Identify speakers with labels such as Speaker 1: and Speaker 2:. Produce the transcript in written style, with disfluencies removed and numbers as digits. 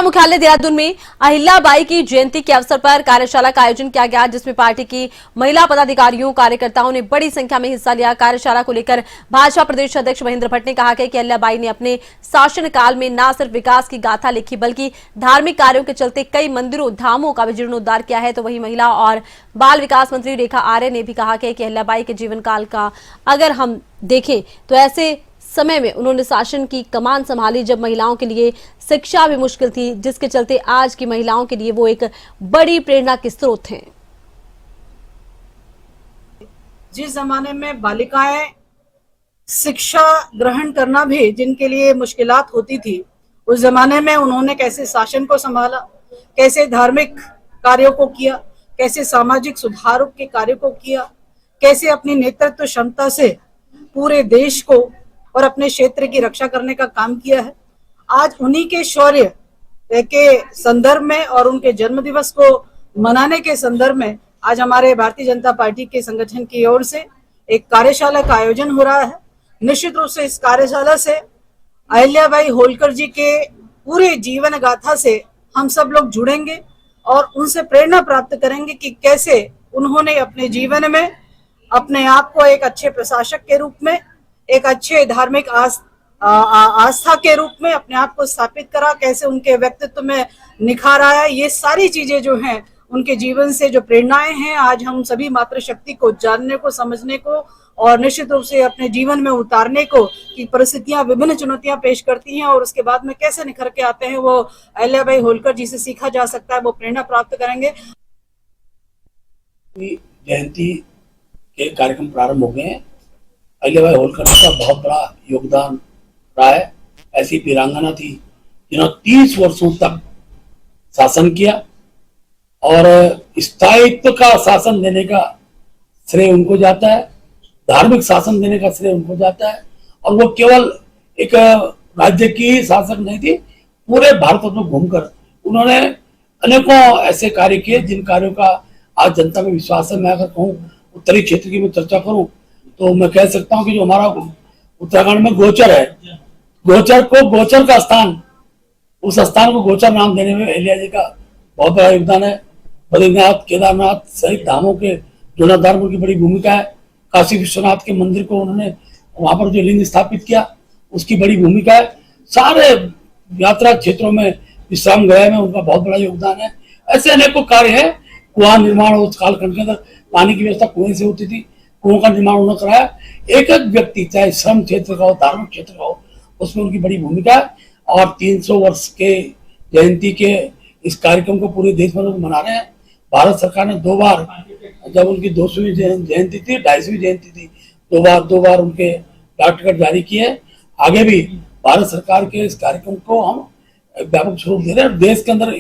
Speaker 1: जिला मुख्यालय देहरादून में अहिल्याबाई की जयंती के अवसर पर कार्यशाला का आयोजन किया गया, जिसमें पार्टी की महिला पदाधिकारियों कार्यकर्ताओं ने बड़ी संख्या में हिस्सा लिया। कार्यशाला को लेकर भाजपा प्रदेश अध्यक्ष महेंद्र भट्ट ने कहा कि अहिल्याबाई ने अपने शासनकाल में न सिर्फ विकास की गाथा लिखी, बल्कि धार्मिक कार्यों के चलते कई मंदिरों धामों का भी जीर्णोद्धार किया है। तो वहीं महिला और बाल विकास मंत्री रेखा आर्य ने भी कहा कि अहिल्याबाई के जीवन काल का अगर हम देखें तो ऐसे समय में उन्होंने शासन की कमान संभाली जब महिलाओं के लिए शिक्षा भी मुश्किल थी, जिसके चलते आज की महिलाओं के लिए वो एक बड़ी प्रेरणा के स्रोत हैं।
Speaker 2: जिस जमाने में बालिकाएं शिक्षा ग्रहण करना भी जिनके लिए मुश्किलात होती थी, उस जमाने में उन्होंने कैसे शासन को संभाला, कैसे धार्मिक कार्यों को किया, कैसे सामाजिक सुधारों के कार्यों को किया, कैसे अपनी नेतृत्व क्षमता से पूरे देश को और अपने क्षेत्र की रक्षा करने का काम किया है। आज उन्हीं के शौर्य के संदर्भ में और उनके जन्म दिवस को मनाने के संदर्भ में आज हमारे भारतीय जनता पार्टी के संगठन की ओर से एक कार्यशाला का आयोजन हो रहा है। निश्चित रूप से इस कार्यशाला से अहिल्याबाई होलकर जी के पूरे जीवन गाथा से हम सब लोग जुड़ेंगे और उनसे प्रेरणा प्राप्त करेंगे कि कैसे उन्होंने अपने जीवन में अपने आप को एक अच्छे प्रशासक के रूप में, एक अच्छे धार्मिक आस्था के रूप में अपने आप को स्थापित करा, कैसे उनके व्यक्तित्व में निखार आया। ये सारी चीजें जो हैं उनके जीवन से जो प्रेरणाएं हैं, आज हम सभी मातृशक्ति को जानने को, समझने को और निश्चित रूप से अपने जीवन में उतारने को कि परिस्थितियां विभिन्न चुनौतियां पेश करती हैं और उसके बाद में कैसे निखर के आते हैं, वो अहिल्याबाई होलकर जी से सीखा जा सकता है, वो प्रेरणा प्राप्त करेंगे।
Speaker 3: जयंती के कार्यक्रम प्रारंभ हो गए हैं। अहिल्याबाई होलकर का बहुत बड़ा योगदान रहा है। ऐसी वीरांगना थी जिन्होंने 30 वर्षों तक शासन किया और स्थायित्व का शासन देने का श्रेय उनको जाता है, धार्मिक शासन देने का श्रेय उनको जाता है। और वो केवल एक राज्य की शासक नहीं थी, पूरे भारत में घूमकर उन्होंने अनेकों ऐसे कार्य किए जिन कार्यों का आज जनता में विश्वास है। मैं अगर कहूँ उत्तरी क्षेत्र की मैं चर्चा करूं तो मैं कह सकता हूं कि जो हमारा उत्तराखंड में गोचर है, गोचर को गोचर का स्थान, उस स्थान को गोचर नाम देने में अहिल्या जी का बहुत बड़ा योगदान है। बद्रीनाथ, केदारनाथ सहित धामों के जीर्णोद्धार की बड़ी भूमिका है। काशी विश्वनाथ के मंदिर को उन्होंने वहां पर जो लिंग स्थापित किया उसकी बड़ी भूमिका है। सारे यात्रा क्षेत्रों में, विश्राम गृह में उनका बहुत बड़ा योगदान है। ऐसे अनेकों कार्य है। कुआं निर्माण उस कालखंड के अंदर पानी की व्यवस्था कुएं से होती थी, कुओं का निर्माण उन्होंने कराया। एक एक व्यक्ति, चाहे श्रम क्षेत्र का हो, धार्मिक क्षेत्र का हो, उसमें उनकी बड़ी भूमिका है। और 300 वर्ष के जयंती के इस कार्यक्रम को पूरे देश में लोग मना रहे हैं। भारत सरकार ने 2 बार, जब उनकी 200वीं जयंती थी, 250वीं जयंती थी, 2 बार उनके डाक टिकट जारी किए। आगे भी भारत सरकार के इस कार्यक्रम को हम व्यापक स्वरूप दे रहे हैं। देश के अंदर